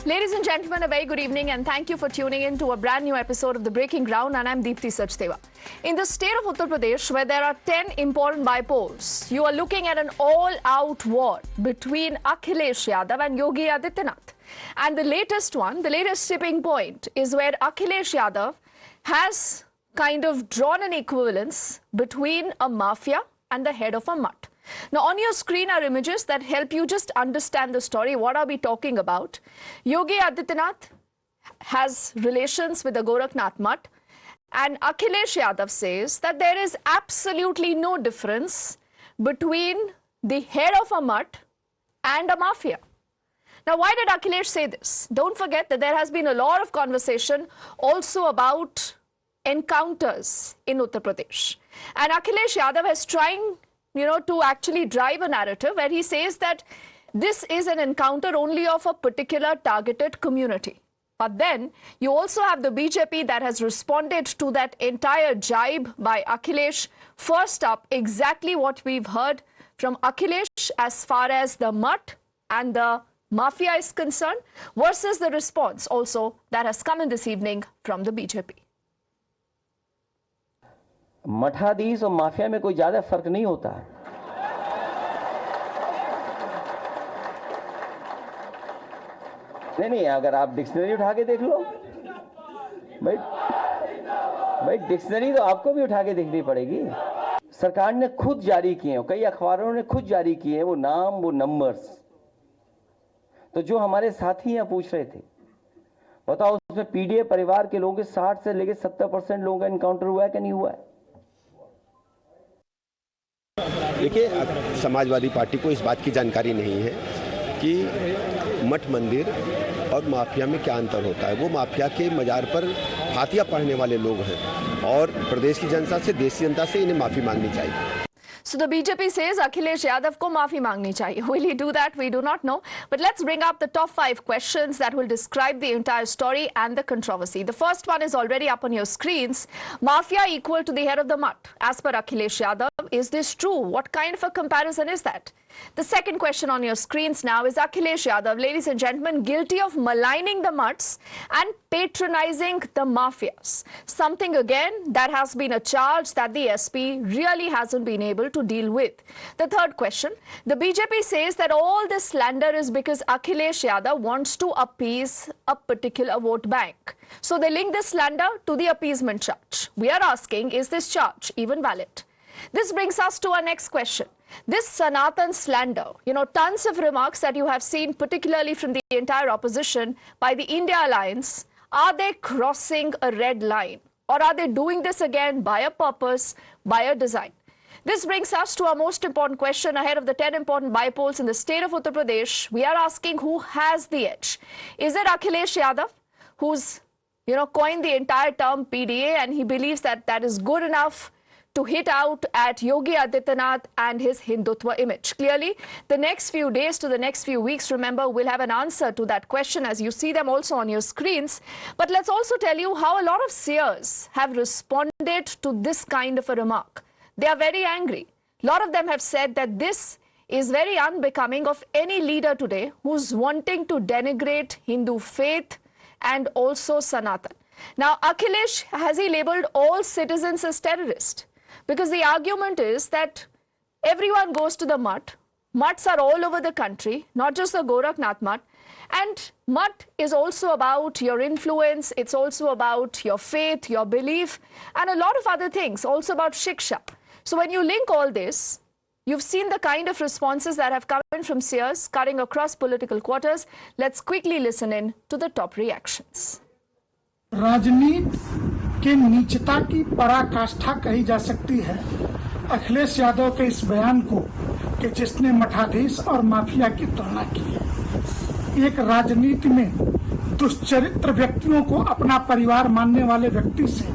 Ladies and gentlemen, a very good evening and thank you for tuning in to a brand new episode of The Breaking Ground, and I'm Deepthi Sachdeva. In the state of Uttar Pradesh, where there are 10 important bypoles, you are looking at an all-out war between Akhilesh Yadav and Yogi Adityanath. And the latest one, the latest tipping point, is where Akhilesh Yadav has kind of drawn an equivalence between a mafia and the head of a mutt. Now, on your screen are images that help you just understand the story. What are we talking about? Yogi Adityanath has relations with the Gorakhnath mutt, and Akhilesh Yadav says that there is absolutely no difference between the head of a mutt and a mafia. Now, why did Akhilesh say this? Don't forget that there has been a lot of conversation also about encounters in Uttar Pradesh. And Akhilesh Yadav is trying to actually drive a narrative where he says that this is an encounter only of a particular targeted community. But then you also have the BJP that has responded to that entire jibe by Akhilesh. First up, exactly what we've heard from Akhilesh as far as the mutt and the mafia is concerned versus the response also that has come in this evening from the BJP. मठाधीश और mafia में कोई ज्यादा फर्क नहीं होता है। नहीं, अगर आप डिक्शनरी उठा के देख लो भाई डिक्शनरी तो आपको भी उठा के देखनी पड़ेगी। सरकार ने खुद जारी किए हैं, कई अखबारों ने खुद जारी किए हैं वो नाम, वो नंबर्स। तो जो हमारे साथी यहाँ पूछ रहे थे, बताओ उसमें पीडीए परिवार के लोगों के 60 से लेकर 70% लोगों का एनकाउंटर हुआ है कि नहीं हुआ है? देखिए, समाजवादी पार्टी को इस बात की जानकारी नहीं है कि मठ मंदिर और माफिया में क्या अंतर होता है। वो माफिया के मजार पर फातिया पढ़ने वाले लोग हैं और प्रदेश की जनता से, देश की जनता से इन्हें माफी मांगनी चाहिए। So the BJP says Akhilesh Yadav ko maafi mangni chahiye. Will he do that? We do not know. But let's bring up the top 5 questions that will describe the entire story and the controversy. The first one is already up on your screens. Mafia equal to the head of the mutt. As per Akhilesh Yadav, is this true? What kind of a comparison is that? The second question on your screens now is Akhilesh Yadav, ladies and gentlemen, guilty of maligning the mutts and patronizing the mafias. Something again that has been a charge that the SP really hasn't been able to deal with. The third question, the BJP says that all this slander is because Akhilesh Yadav wants to appease a particular vote bank. So they link this slander to the appeasement charge. We are asking, is this charge even valid? This brings us to our next question. This Sanatan slander, tons of remarks that you have seen, particularly from the entire opposition by the India Alliance, are they crossing a red line? Or are they doing this again by a purpose, by a design? This brings us to our most important question ahead of the 10 important bypoles in the state of Uttar Pradesh. We are asking who has the edge. Is it Akhilesh Yadav, who's, coined the entire term PDA, and he believes that that is good enough to hit out at Yogi Adityanath and his Hindutva image? Clearly, the next few days to the next few weeks, remember, we'll have an answer to that question as you see them also on your screens. But let's also tell you how a lot of seers have responded to this kind of a remark. They are very angry. A lot of them have said that this is very unbecoming of any leader today who's wanting to denigrate Hindu faith and also Sanatan. Now, Akhilesh, has he labeled all citizens as terrorists? Because the argument is that everyone goes to the mutt. Mutts are all over the country, not just the Gorakhnath mutt. And mutt is also about your influence. It's also about your faith, your belief, and a lot of other things, also about shiksha. So when you link all this, you've seen the kind of responses that have come in from seers cutting across political quarters. Let's quickly listen in to the top reactions. राजनीति के नीचता की पराकाष्ठा कही जा सकती है अखिलेश यादव के इस बयान को कि जिसने मठाधीश और माफिया की तुलना की है। एक राजनीति में दुष्चरित्र व्यक्तियों को अपना परिवार मानने वाले व्यक्ति से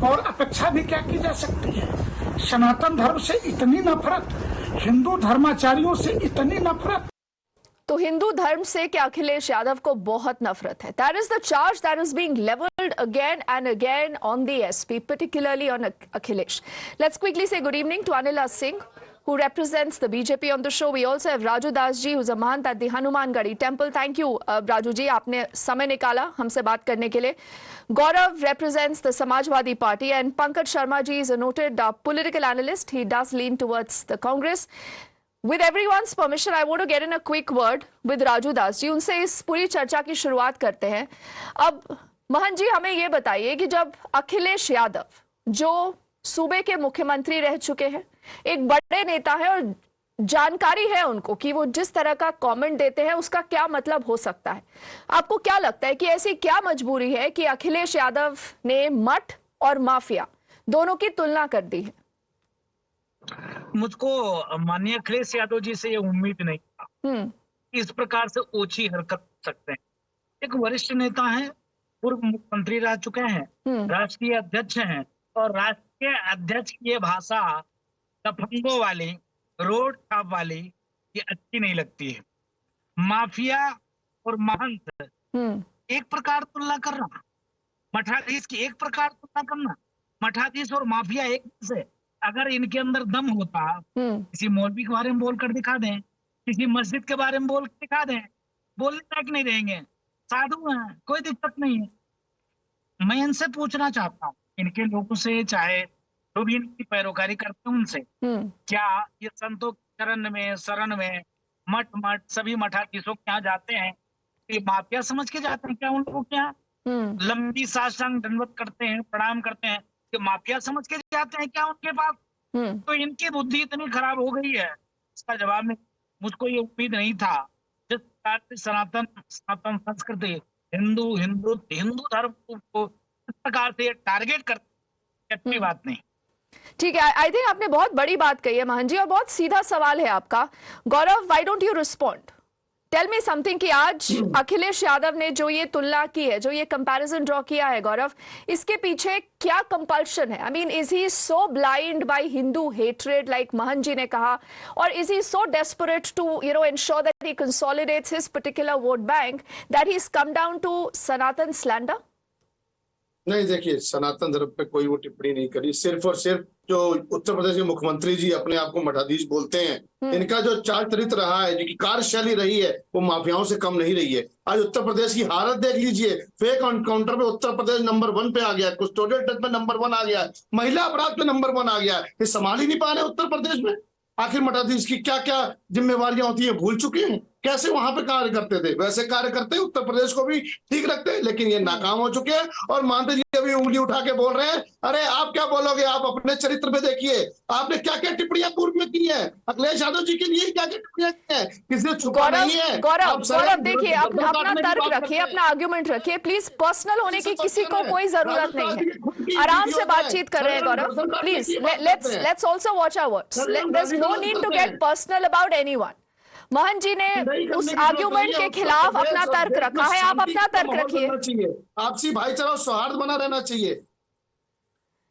और अपेक्षा भी क्या की जा सकती है? सनातन धर्म से इतनी नफरत, हिंदू धर्माचार्यों से इतनी नफरत। तो हिंदू धर्म से क्या अखिलेश यादव को बहुत नफरत है? That is the charge that is being leveled again and again on the SP, particularly on Akhilesh. Let's quickly say good evening to Anila Singh, who represents the BJP on the show. We also have Raju Das ji, who's a mahant at the Hanumangadi Temple. Thank you, Raju ji, आपने समय निकाला हमसे बात करने के लिए. Gaurav represents the Samajwadi Party, and Pankaj Sharma ji is a noted political analyst. He does lean towards the Congress. With everyone's permission, I want to get in a quick word with Raju Das ji. उनसे इस पूरी चर्चा की शुरुआत करते हैं. अब महंत जी, हमें ये बताइए कि जब अखिलेश यादव, जो सूबे के मुख्यमंत्री रह चुके हैं, एक बड़े नेता है और जानकारी है उनको कि वो जिस तरह का कमेंट देते हैं उसका क्या मतलब हो सकता है, आपको क्या लगता है कि ऐसी क्या मजबूरी है कि अखिलेश यादव ने मठ और माफिया दोनों की तुलना कर दी है? मुझको माननीय अखिलेश यादव जी से ये उम्मीद नहीं था कि इस प्रकार से ओछी हरकत कर सकते हैं. एक वरिष्ठ नेता हैं, पूर्व मुख्यमंत्री रह चुके हैं, राष्ट्रीय अध्यक्ष हैं, और राष्ट्रीय अध्यक्ष की ये भाषा दफंगों वाली, रोड छाप वाली, ये अच्छी नहीं लगती है. माफिया और महंत एक प्रकार तुलना करना, मठाधीश की एक प्रकार तुलना करना, मठाधीश और माफिया एक से. अगर इनके अंदर दम होता, किसी मौलवी के बारे में बोलकर दिखा दें, किसी मस्जिद के बारे में बोल दिखा दें, बोलने लायक नहीं रहेंगे. साधु हैं, कोई दिक्कत नहीं है. मैं इनसे पूछना चाहता हूँ, इनके लोगों से, चाहे जो भी इनकी पैरोकारी करते हैं उनसे, क्या ये संतों के चरण में, शरण में, मठ सभी मठाधीशों के यहाँ जाते हैं, ये माफिया समझ के जाते हैं क्या? उन लोगों के यहाँ लंबी साष्टांग दंडवत करते हैं, प्रणाम करते हैं, कि माफिया समझ के जाते हैं क्या उनके पास? तो इनकी बुद्धि इतनी खराब हो गई है, इसका जवाब नहीं. मुझको ये उम्मीद नहीं था. जिस प्रकार से सनातन संस्कृति, हिंदू धर्म को इस प्रकार से टारगेट करते, अच्छी बात नहीं. ठीक है, आई थिंक आपने बहुत बड़ी बात कही है महंत जी, और बहुत सीधा सवाल है आपका. Gaurav, why don't you respond? Tell me something कि आज अखिलेश यादव ने जो ये तुलना की है, जो ये कंपैरिजन ड्रॉ किया है, गौरव, इसके पीछे क्या कंपल्शन है? I mean, is he so blind by Hindu hatred like Mahant ji ने कहा, और is he so desperate to ensure that he consolidates his particular vote bank that he has come down to Sanatan slander? नहीं, देखिए, सनातन धर्म पे कोई वो टिप्पणी नहीं करी. सिर्फ और सिर्फ जो उत्तर प्रदेश के मुख्यमंत्री जी अपने आप को मठाधीश बोलते हैं, इनका जो चाल चरित्र रहा है, जिनकी कार्यशैली रही है, वो माफियाओं से कम नहीं रही है. आज उत्तर प्रदेश की हालत देख लीजिए. फेक एनकाउंटर पे उत्तर प्रदेश नंबर 1 पे आ गया है, कुस्टोडियल डेथ पे नंबर 1 आ गया है, महिला अपराध पे नंबर 1 आ गया है. ये संभाल ही नहीं पा रहे उत्तर प्रदेश में. आखिर मठाधीश की क्या क्या जिम्मेवारियां होती है भूल चुके हैं. कैसे वहां पे कार्य करते थे, वैसे कार्य करते उत्तर प्रदेश को भी ठीक रखते हैं, लेकिन ये नाकाम हो चुके हैं. और मानते जी अभी उंगली उठा के बोल रहे हैं, अरे आप क्या बोलोगे, आप अपने चरित्र में देखिए, आपने क्या क्या टिप्पणियां पूर्व में की है, अखिलेश यादव जी के लिए क्या क्या टिप्पणियां की है, किसी ने छुपा नहीं है. गौरव, देखिए, अपना तर्क रखिए, अपना आर्ग्यूमेंट रखिए, प्लीज. पर्सनल होने की किसी को कोई जरूरत नहीं है. आराम से बातचीत कर रहे हैं Gaurav, please. Let's also watch our words. There is no need to get personal about anyone. Mahant ji ने उस आर्ग्यूमेंट के खिलाफ अपना तर्क रखा है, आप अपना तर्क रखिए. आपसी भाईचारा और सौहार्द बना रहना चाहिए.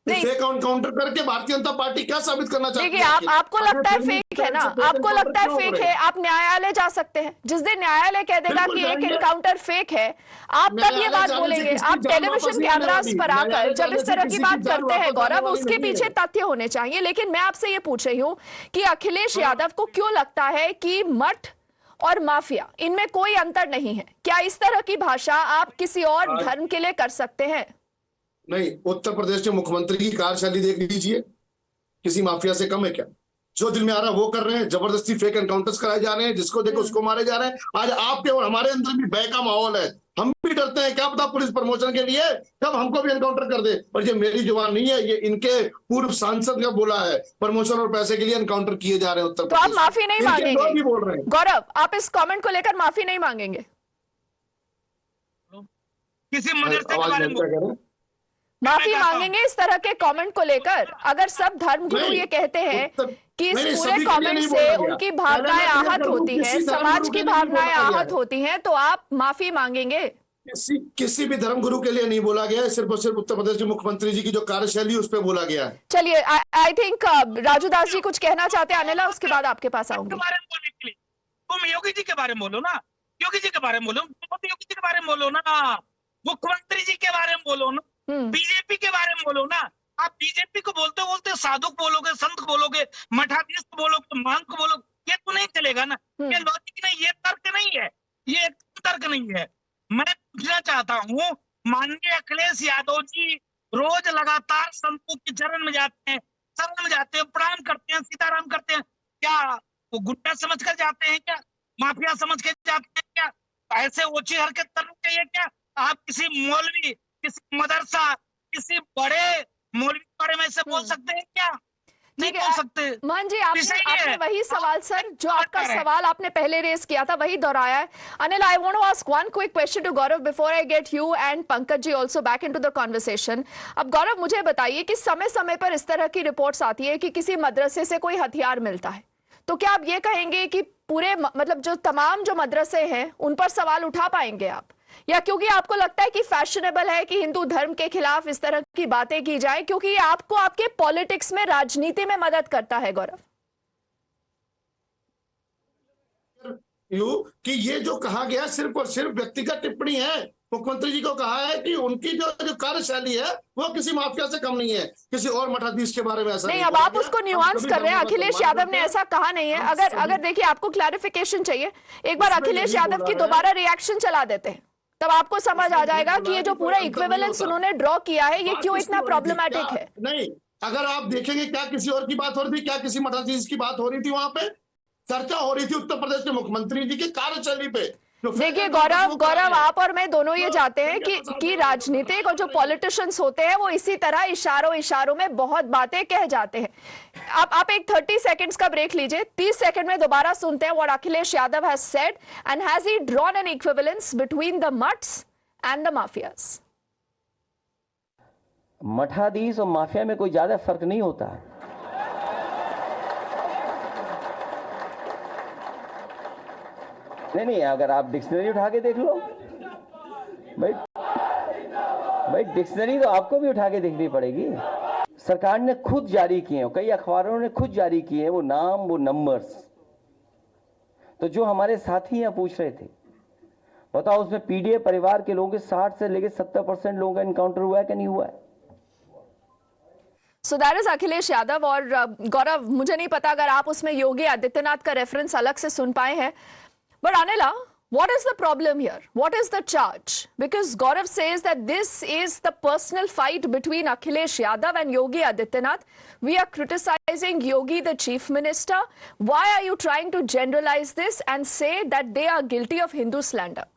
फेक एनकाउंटर करके भारतीय जनता पार्टी क्या साबित करना चाहती है? देखिए, आपको लगता है फेक है ना, आपको लगता है फेक है, आप न्यायालय जा सकते हैं. जिस दिन न्यायालय कह देगा कि एक एनकाउंटर फेक है, आप तब ये बात बोलेंगे. आप टेलीविजन कैमरास पर आकर जब इस तरह की बात करते हैं गौरव, उसके पीछे तथ्य होने चाहिए. लेकिन मैं आपसे ये पूछ रही हूँ कि अखिलेश यादव को क्यों लगता है कि मठ और माफिया, इनमें कोई अंतर नहीं है? क्या इस तरह की भाषा आप किसी और धर्म के लिए कर सकते हैं? नहीं, उत्तर प्रदेश के मुख्यमंत्री की कार्यशैली देख लीजिए, किसी माफिया से कम है क्या? जो दिल में आ रहा है वो कर रहे हैं. जबरदस्ती फेक एनकाउंटर्स कराए जा रहे हैं, जिसको देखो उसको मारे जा रहे हैं. आज आपके और हमारे अंदर भी भय का माहौल है. हम भी डरते हैं, क्या पता पुलिस प्रमोशन के लिए कब हमको भी एनकाउंटर कर दे. और ये मेरी जुबान नहीं है, ये इनके पूर्व सांसद का बोला है. प्रमोशन और पैसे के लिए एनकाउंटर किए जा रहे हैं उत्तर प्रदेश. तो आप माफी नहीं मांगेंगे? बोल रहे हैं गौरव, आप इस कमेंट को लेकर माफी नहीं मांगेंगे? किसी मदरसे के बारे में माफी मांगेंगे इस तरह के कमेंट को लेकर? अगर सब धर्मगुरु ये कहते हैं कि इस पूरे कमेंट से उनकी भावनाएं आहत होती हैं, समाज की भावनाएं आहत होती हैं, तो आप माफी मांगेंगे? किसी भी धर्मगुरु के लिए नहीं बोला गया है, सिर्फ और सिर्फ उत्तर प्रदेश के मुख्यमंत्री जी की जो कार्यशैली उस पर बोला गया है. चलिए, आई थिंक राजू दास जी कुछ कहना चाहते हैं. अनिला, उसके बाद आपके पास आऊंगी. तुम योगी जी के बारे में बोलो ना, योगी जी के बारे में बोलो, योगी जी के बारे में बोलो ना, मुख्यमंत्री जी के बारे में बोलो ना, बीजेपी के बारे में बोलो ना. आप बीजेपी को बोलते बोलते साधु को बोलोगे, संत को बोलोगे, मठाधीश को बोलोगे, महंत को बोलोगे, ये तो नहीं चलेगा ना। ये लॉजिक नहीं, ये तर्क नहीं है, ये तर्क नहीं है। मैं पूछना चाहता हूँ, माननीय अखिलेश यादव जी रोज लगातार संतों के चरण में जाते हैं, शरण में जाते हैं, प्रणाम करते हैं, सीताराम करते हैं। क्या वो गुंडा समझ कर जाते हैं क्या? माफिया समझ के जाते हैं क्या? ऐसे ओछी हरकत करनी चाहिए क्या? आप किसी मौलवी, किसी मदरसा, किसी बड़े मौलवी के बारे में ऐसे बोल सकते हैं क्या? नहीं बोल सकते। मोहन जी, आपने वही सवाल सर, जो आपका सवाल आपने पहले रेस किया था, वही दोहराया है। Anil, I want to ask one quick question to Gaurav before I get you and Pankaj ji also back into the conversation. अब गौरव, मुझे बताइए कि समय समय पर इस तरह की रिपोर्ट्स आती है कि किसी मदरसे से कोई हथियार मिलता है, तो क्या आप ये कहेंगे कि पूरे मतलब जो तमाम जो मदरसे हैं उन पर सवाल उठा पाएंगे आप, या क्योंकि आपको लगता है कि फैशनेबल है कि हिंदू धर्म के खिलाफ इस तरह की बातें की जाए, क्योंकि ये आपको आपके पॉलिटिक्स में, राजनीति में मदद करता है? गौरव, कि ये जो कहा गया सिर्फ और सिर्फ व्यक्तिगत टिप्पणी है। मुख्यमंत्री जी को कहा है कि उनकी जो कार्यशैली है वो किसी माफिया से कम नहीं है, किसी और मठाधीश के बारे में ऐसा नहीं। अब आप उसको न्यूआंस कर रहे हैं। अखिलेश यादव ने ऐसा कहा नहीं है। अगर देखिए, आपको क्लैरिफिकेशन चाहिए, एक बार अखिलेश यादव की दोबारा रिएक्शन चला देते हैं, तब आपको समझ आ जाएगा कि ये जो पूरा इक्विवेलेंस उन्होंने ड्रॉ किया है, ये क्यों इतना प्रॉब्लमेटिक है। नहीं, अगर आप देखेंगे, क्या किसी और की बात हो रही थी? क्या किसी मठाधीश की बात हो रही थी? वहां पे चर्चा हो रही थी उत्तर प्रदेश के मुख्यमंत्री जी की कार्यशैली पे। देखिए गौरव, आप और मैं दोनों ये चाहते हैं कि राजनीतिक और जो पॉलिटिशियंस होते हैं वो इसी तरह इशारों में बहुत बातें कह जाते हैं। आप एक 30 सेकंड्स का ब्रेक लीजिए, 30 सेकंड में दोबारा सुनते हैं what Akhilesh Yadav has said and has he drawn an equivalence between the maths and the mafias. मठाधीश और माफिया में कोई ज्यादा फर्क नहीं होता है। नहीं, अगर आप डिक्शनरी उठा के देख लो भाई डिक्शनरी तो आपको भी उठा के देखनी पड़ेगी। सरकार ने खुद जारी किए हैं, कई अखबारों ने खुद जारी किए हैं वो नाम, वो नंबर्स। तो जो हमारे साथी यहाँ पूछ रहे थे, बताओ उसमें पीडीए परिवार के लोगों के 60 से लेकर 70% लोगों का एनकाउंटर हुआ है कि नहीं हुआ है? So that is Akhilesh Yadav. और गौरव, मुझे नहीं पता अगर आप उसमें योगी आदित्यनाथ का रेफरेंस अलग से सुन पाए हैं, but Anila, what is the problem here? What is the charge? Because Gaurav says that this is the personal fight between Akhilesh Yadav and Yogi Adityanath. We are criticizing Yogi, the chief minister. Why are you trying to generalize this and say that they are guilty of Hindu slander?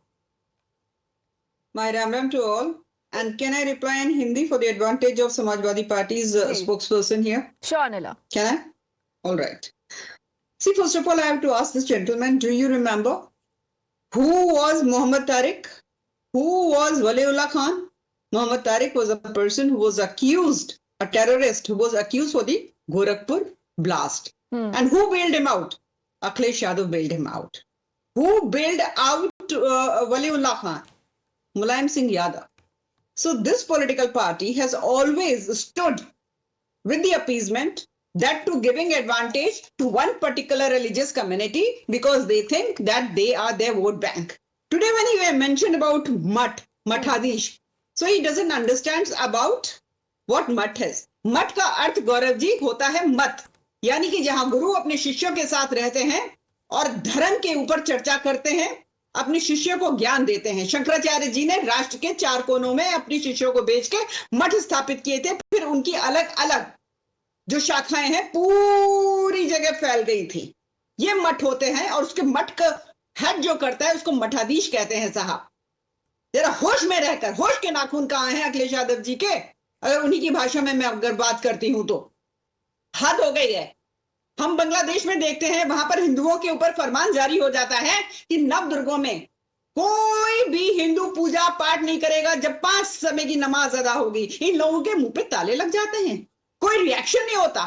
My Ram Ram to all. And can I reply in Hindi for the advantage of Samajwadi Party's spokesperson here? Sure, Anila. Can I? All right. See, first of all, I have to ask this gentleman, do you remember who was Muhammad Tariq? Who was Waliullah Khan? Muhammad Tariq was a person who was accused, a terrorist who was accused for the Gorakhpur blast. And who bailed him out? Akhilesh Yadav bailed him out. Who bailed out Waliullah Khan? Mulayam Singh Yadav. So this political party has always stood with the appeasement, that to giving advantage to one particular religious community because they think that they are their vote bank. Today when he mentioned about Mathadish, so he doesn't understand about what Math is. Math का अर्थ गौरव जी होता है मत, यानी कि जहां गुरु अपने शिष्यों के साथ रहते हैं और धर्म के ऊपर चर्चा करते हैं, अपने शिष्यों को ज्ञान देते हैं। शंकराचार्य जी ने राष्ट्र के 4 कोनों में अपने शिष्यों को भेज के मठ स्थापित किए थे, फिर उनकी अलग अलग जो शाखाएं हैं पूरी जगह फैल गई थी। ये मठ होते हैं और उसके मठ का हेड जो करता है उसको मठाधीश कहते हैं। साहब जरा होश में रहकर, होश के नाखून कहाँ हैं अखिलेश यादव जी के? अगर उन्हीं की भाषा में मैं अगर बात करती हूं तो हद हो गई है। हम बांग्लादेश में देखते हैं, वहां पर हिंदुओं के ऊपर फरमान जारी हो जाता है कि नवदुर्गों में कोई भी हिंदू पूजा पाठ नहीं करेगा जब 5 समय की नमाज अदा होगी। इन लोगों के मुंह पे ताले लग जाते हैं, कोई रिएक्शन नहीं होता।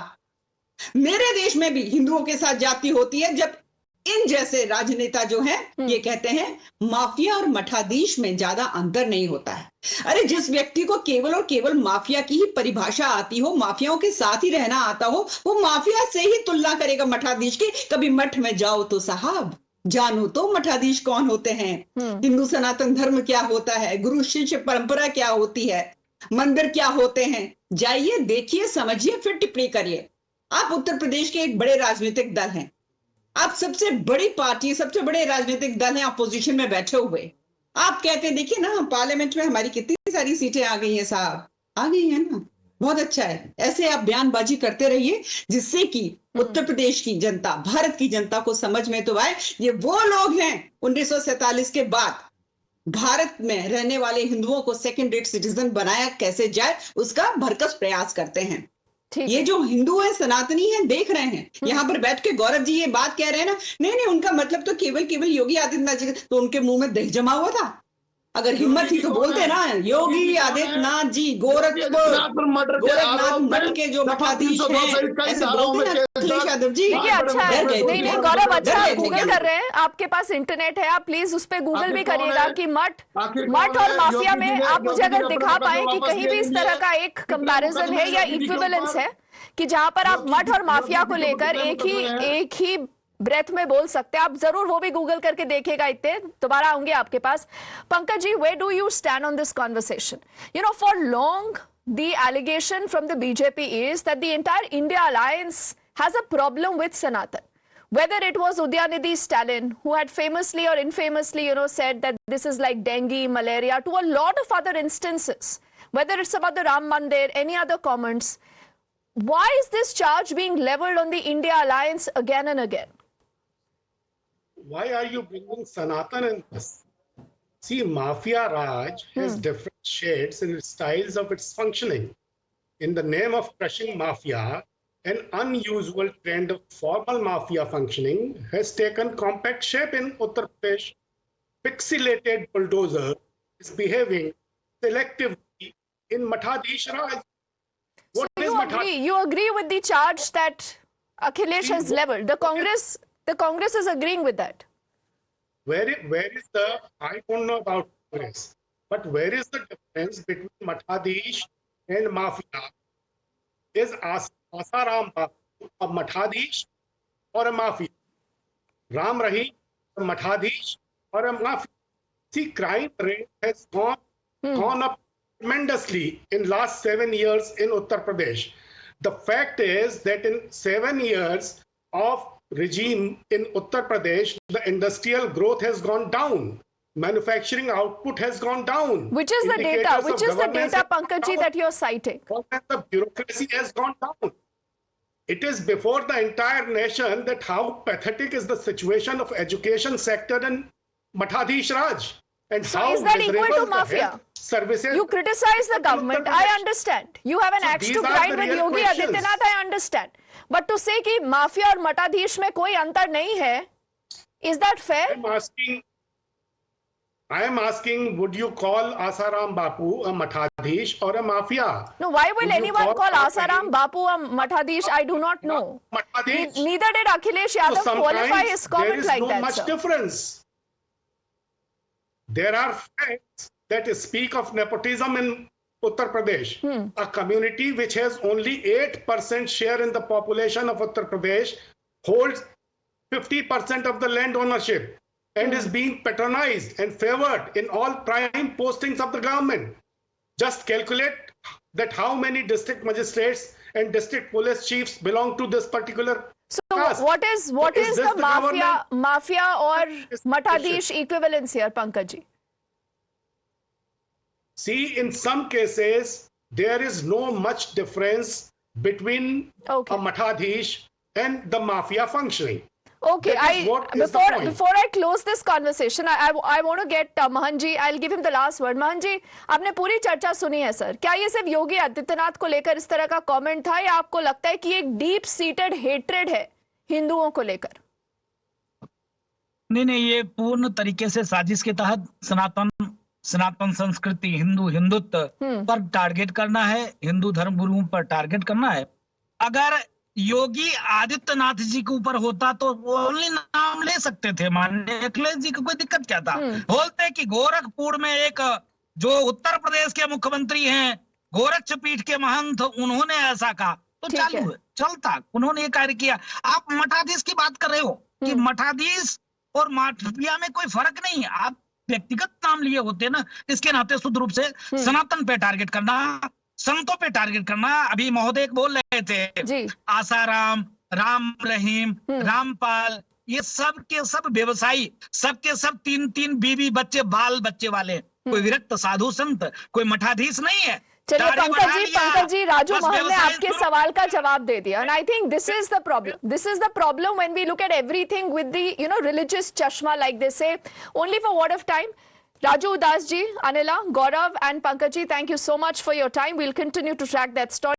मेरे देश में भी हिंदुओं के साथ जाति होती है जब इन जैसे राजनेता जो हैं ये कहते हैं माफिया और मठाधीश में ज्यादा अंतर नहीं होता है। अरे जिस व्यक्ति को केवल और केवल माफिया की ही परिभाषा आती हो, माफियाओं के साथ ही रहना आता हो, वो माफिया से ही तुलना करेगा मठाधीश की। कभी मठ में जाओ तो साहब जानो तो मठाधीश कौन होते हैं, हिंदू सनातन धर्म क्या होता है, गुरु शिष्य परंपरा क्या होती है। मंदिर क्या होते हैं, जाइए देखिए समझिए फिर टिप्पणी करिए। आप उत्तर प्रदेश के एक बड़े राजनीतिक दल हैं, आप सबसे बड़ी पार्टी, सबसे बड़े राजनीतिक दल हैं अपोजिशन में बैठे हुए। आप कहते हैं देखिए ना पार्लियामेंट में हमारी कितनी सारी सीटें आ गई हैं साहब, आ गई है ना, बहुत अच्छा है। ऐसे आप बयानबाजी करते रहिए जिससे कि उत्तर प्रदेश की जनता, भारत की जनता को समझ में तो आए ये वो लोग हैं 1947 के बाद भारत में रहने वाले हिंदुओं को सेकंड रेट सिटीजन बनाया कैसे जाए उसका भरकस प्रयास करते हैं। ये जो हिंदू है, सनातनी है, देख रहे हैं यहाँ पर बैठ के गौरव जी ये बात कह रहे हैं ना, नहीं उनका मतलब तो केवल योगी आदित्यनाथ जी, तो उनके मुंह में दही जमा हुआ था। अगर हिम्मत थी तो बोलते ना, योगी आदित्यनाथ जी गोरखनाथ मठ के जो मठाधीश हैं, ऐसे बोलते ना अखिलेश यादव जी। देखिए अच्छा है, नहीं गौरव, अच्छा गूगल कर रहे हैं, आपके पास इंटरनेट है, आप प्लीज उस पे गूगल भी करिएगा कि मठ और माफिया में आप मुझे अगर दिखा पाए कि कहीं भी इस तरह का एक कंपैरिजन है या इक्विवेलेंस है कि जहां पर आप मठ और माफिया को लेकर एक ही ब्रेथ में बोल सकते हैं। आप जरूर वो भी गूगल करके देखेगा, इतने दोबारा आऊंगे आपके पास। Pankaj ji, where do you stand on this conversation? You know, for long the allegation from the BJP is that the entire India alliance has a problem with Sanatan. Whether it was Udyanidhi Stalin, who had famously or infamously, said that this is like dengue, malaria, to a lot of other instances, whether it's about the Ram Mandir, any other comments. Why is this charge being leveled on the India alliance again and again? Why are you bringing Sanatan in this? See, Mafia Raj has different shades and styles of its functioning. In the name of crushing Mafia, an unusual trend of formal Mafia functioning has taken compact shape in Uttar Pradesh. Pixelated bulldozer is behaving selectively in Mathadish Raj. You agree with the charge that Akhilesh has leveled? The Congress is agreeing with that. Where is the, I don't know about Congress, but where is the difference between Mathadish and Mafia? Is Asaram Bapu a Mathadish or a Mafia? Ram Rahim a Mathadish or a Mafia? See, crime rate has gone up tremendously in last 7 years in Uttar Pradesh. The fact is that in 7 years of regime in Uttar Pradesh, the industrial growth has gone down. Manufacturing output has gone down. Which is the data? Which is the data, Pankaj, that you're citing? The bureaucracy has gone down. It is before the entire nation that how pathetic is the situation of education sector in Mathadish Raj. And so how is that equal to Mafia? Services. You criticize the government, I understand. You have an axe to grind with Yogi Adityanath, I understand. But to say कि mafia और मठाधीश में कोई अंतर नहीं है, is that fair? I am asking, would you call Asaram Bapu a Mathadish or a Mafia? No, why will anyone call Asaram Bapu a Mathadish? I do not know. Neither did Akhilesh Yadav qualify his comment like that. There is no much difference. There are facts that speak of nepotism in Uttar Pradesh, a community which has only 8% share in the population of Uttar Pradesh, holds 50% of the land ownership and is being patronized and favored in all prime postings of the government. Just calculate that how many district magistrates and district police chiefs belong to this particular caste. What is the mafia or Mathadish equivalence here, Pankaj? See, in some cases, there is no much difference between a Mathadish and the Mafia functioning. Okay, before I close this conversation, I want to get Mahanji. I'll give him the last word. Mahanji, आपने पूरी चर्चा सुनी है sir. क्या ये सिर्फ योगी आदित्यनाथ को लेकर इस तरह का कमेंट था या आपको लगता है कि एक डीप सीटेड हेट्रेड है हिंदुओं को लेकर? नहीं, ये पूर्ण तरीके से साजिश के तहत सनातन संस्कृति, हिंदुत्व पर टारगेट करना है, हिंदू धर्म गुरुओं पर टारगेट करना है। अगर योगी आदित्यनाथ जी के ऊपर होता तो वो ओनली नाम ले सकते थे, माननीय अखिलेश जी को कोई दिक्कत क्या था? बोलते कि गोरखपुर में एक जो उत्तर प्रदेश के मुख्यमंत्री हैं, गोरक्षपीठ के महंत, उन्होंने ऐसा कहा तो चालू है, चलता, उन्होंने ये कार्य किया। आप मठाधीश की बात कर रहे हो कि मठाधीश और माफिया में कोई फर्क नहीं है। आप व्यक्तिगत नाम लिए होते ना, इसके नाते शुद्ध रूप से सनातन पे टारगेट करना, संतों पे टारगेट करना। अभी महोदय बोल रहे थे जी। आसाराम, राम रहीम, रामपाल, ये सब के सब व्यवसायी, सब के सब 3-3 बीवी बच्चे बाल बच्चे वाले, कोई विरक्त साधु संत, कोई मठाधीश नहीं है। चलिए दाढ़ी बढ़ा लिया, पंकज जी, राजू बस मोहन ने व्यवसाय आपके शुरू- सवाल का जवाब दे दिया, and I think this is the problem when we look at everything with the religious chashma, like they say. Only for what of time? Raju Das ji, Anila, Gaurav and Pankaj ji, thank you so much for your time. We'll continue to track that story.